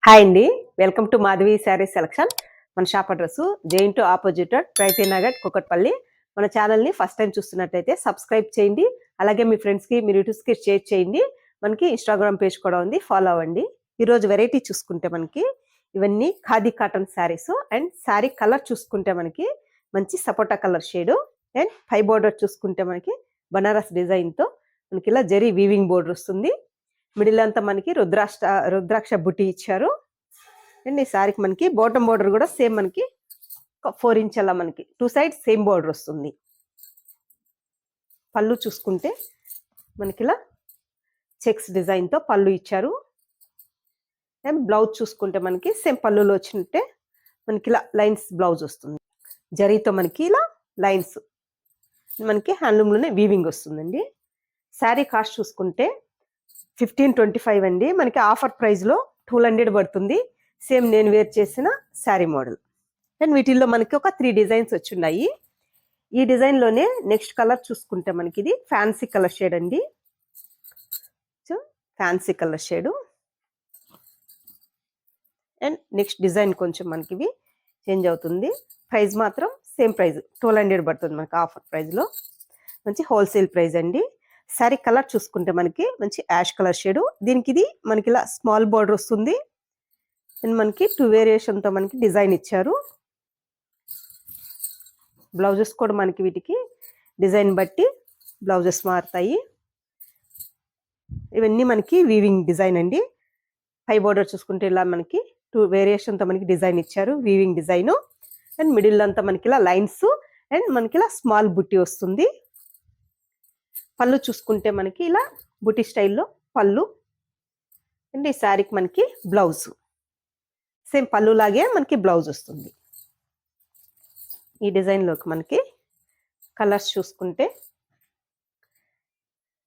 Hi అండి, welcome to Madhavi sari selection. మన shop address జైంటు ఆపోజిట్ ప్రైతి నగర్ కుకట్పల్లి. మన ఛానల్ని ఫస్ట్ టైం చూస్తున్నట్టయితే సబ్స్క్రైబ్ చేయండి. అలాగే మీ ఫ్రెండ్స్కి మీ రిలేటివ్స్కి షేర్ చేయండి. మనకి ఇన్స్టాగ్రామ్ పేజ్ కూడా ఉంది, ఫాలో అవ్వండి. ఈరోజు వెరైటీ చూసుకుంటే మనకి ఇవన్నీ khadi cotton saris. And sari colour చూసుకుంటే మనకి మంచి సపోటా కలర్ షేడు. అండ్ పై బోర్డర్ చూసుకుంటే మనకి బనారస్ డిజైన్తో మనకి ఇలా జరీ వీవింగ్ బోర్డర్ వస్తుంది. మిడిల్ అంతా మనకి రుద్రాక్ష బుట్టి ఇచ్చారు. అండ్ ఈ సారీకి మనకి బాటమ్ బోర్డర్ కూడా సేమ్ మనకి 4 ఇంచ్ అలా మనకి 2 సైడ్స్ సేమ్ బోర్డర్ వస్తుంది. పళ్ళు చూసుకుంటే మనకి ఇలా చెక్స్ డిజైన్తో పళ్ళు ఇచ్చారు. అండ్ బ్లౌజ్ చూసుకుంటే మనకి సేమ్ పళ్ళులో వచ్చినట్టే మనకి ఇలా లైన్స్ బ్లౌజ్ వస్తుంది. జరీతో మనకి ఇలా లైన్స్ మనకి హ్యాండ్లూమ్లోనే వీవింగ్ వస్తుందండి. శారీ కాస్ట్ చూసుకుంటే 1525 అండి. మనకి ఆఫర్ ప్రైస్లో 200 పడుతుంది. సేమ్ నేను వేర్ చేసిన శారీ మోడల్. అండ్ వీటిల్లో మనకి ఒక 3 డిజైన్స్ వచ్చున్నాయి. ఈ డిజైన్లోనే నెక్స్ట్ కలర్ చూసుకుంటే మనకి ఇది ఫ్యాన్సీ కలర్ షేడ్ అండి. So fancy colour shade. And next design కొంచెం మనకి ఇవి చేంజ్ అవుతుంది. ప్రైస్ మాత్రం సేమ్ ప్రైస్ 1200 పడుతుంది మనకి ఆఫర్ ప్రైస్లో. మంచి హోల్సేల్ ప్రైస్ అండి. శారీ కలర్ చూసుకుంటే మనకి మంచి యాష్ కలర్ షేడు. దీనికి ఇది మనకి ఇలా స్మాల్ బార్డర్ వస్తుంది. అండ్ మనకి 2 వేరియేషన్తో మనకి డిజైన్ ఇచ్చారు. బ్లౌజెస్ కూడా మనకి వీటికి డిజైన్ బట్టి బ్లౌజెస్ మారుతాయి. ఇవన్నీ మనకి వీవింగ్ డిజైన్ అండి. పై బార్డర్ చూసుకుంటే ఇలా మనకి 2 వేరియేషన్తో మనకి డిజైన్ ఇచ్చారు, వీవింగ్ డిజైన్. అండ్ మిడిల్ అంతా మనకి ఇలా లైన్స్ అండ్ మనకి ఇలా స్మాల్ బుట్టి వస్తుంది. పళ్ళు చూసుకుంటే మనకి ఇలా బుటీ స్టైల్లో పళ్ళు. అండ్ ఈ శారీకి మనకి బ్లౌజ్ సేమ్ పళ్ళు లాగే మనకి బ్లౌజ్ వస్తుంది. ఈ డిజైన్లోకి మనకి కలర్స్ చూసుకుంటే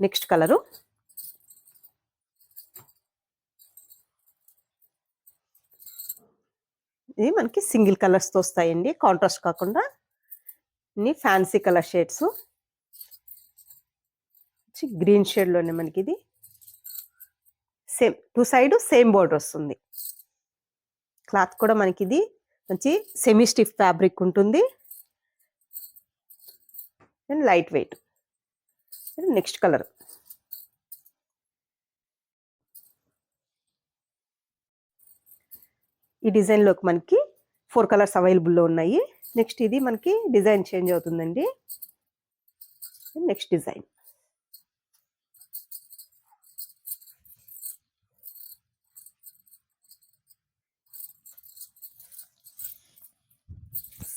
నెక్స్ట్ కలరు ఇది మనకి సింగిల్ కలర్స్తో వస్తాయండి, కాంట్రాస్ట్ కాకుండా. ఇన్ని ఫ్యాన్సీ కలర్ షేడ్స్. గ్రీన్ షేడ్లోనే మనకి ఇది సేమ్ 2 సైడ్ సేమ్ బోర్డర్ వస్తుంది. క్లాత్ కూడా మనకి ఇది మంచి సెమీ స్టిఫ్ ఫ్యాబ్రిక్ ఉంటుంది. And light weight. Next colour ఈ డిజైన్లోకి మనకి 4 కలర్స్ అవైలబుల్లో ఉన్నాయి. నెక్స్ట్ ఇది మనకి డిజైన్ చేంజ్ అవుతుందండి. నెక్స్ట్ డిజైన్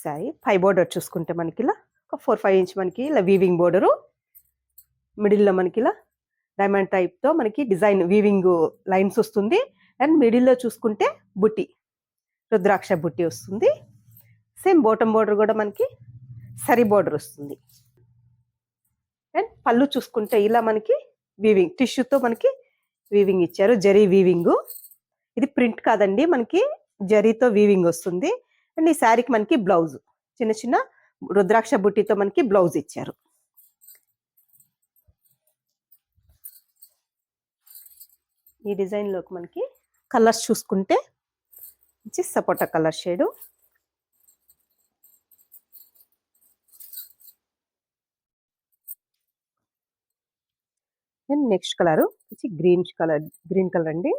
శారీ పై బోర్డర్ చూసుకుంటే మనకి ఇలా ఒక 4-5 ఇంచ్ మనకి ఇలా వీవింగ్ బోర్డరు. మిడిల్లో మనకి ఇలా డైమండ్ టైప్తో మనకి డిజైన్ వీవింగ్ లైన్స్ వస్తుంది. అండ్ మిడిల్లో చూసుకుంటే బుట్టి రుద్రాక్ష బుట్టి వస్తుంది. సేమ్ బాటమ్ బోర్డర్ కూడా మనకి సరీ బోర్డర్ వస్తుంది. అండ్ పళ్ళు చూసుకుంటే ఇలా మనకి వీవింగ్ టిష్యూతో మనకి వీవింగ్ ఇచ్చారు, జరీ వీవింగ్. ఇది ప్రింట్ కాదండి, మనకి జరీతో వీవింగ్ వస్తుంది. అండ్ ఈ శారీకి మనకి బ్లౌజ్ చిన్న చిన్న రుద్రాక్ష బుట్టితో మనకి బ్లౌజ్ ఇచ్చారు. ఈ డిజైన్లోకి మనకి కలర్స్ చూసుకుంటే మంచి sapota colour shade. And next colour మంచి గ్రీన్ కలర్ అండి.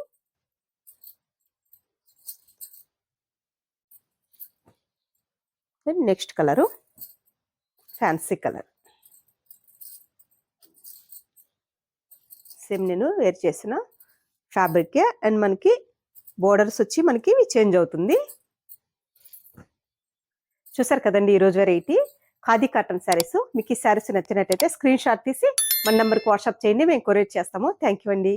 And next colour fancy colour. Same నేను వేర్ చేసిన ఫ్యాబ్రికే. అండ్ మనకి బోర్డర్స్ వచ్చి మనకి చేంజ్ అవుతుంది. చూసారు కదండి ఈరోజు వెరైటీ ఖాదీ కాటన్ శారీస్. మీకు ఈ శారీస్ నచ్చినట్టయితే స్క్రీన్ షాట్ తీసి మన నెంబర్కి వాట్సాప్ చేయండి, మేము కొరియర్ చేస్తాము. థ్యాంక్ యూ అండి.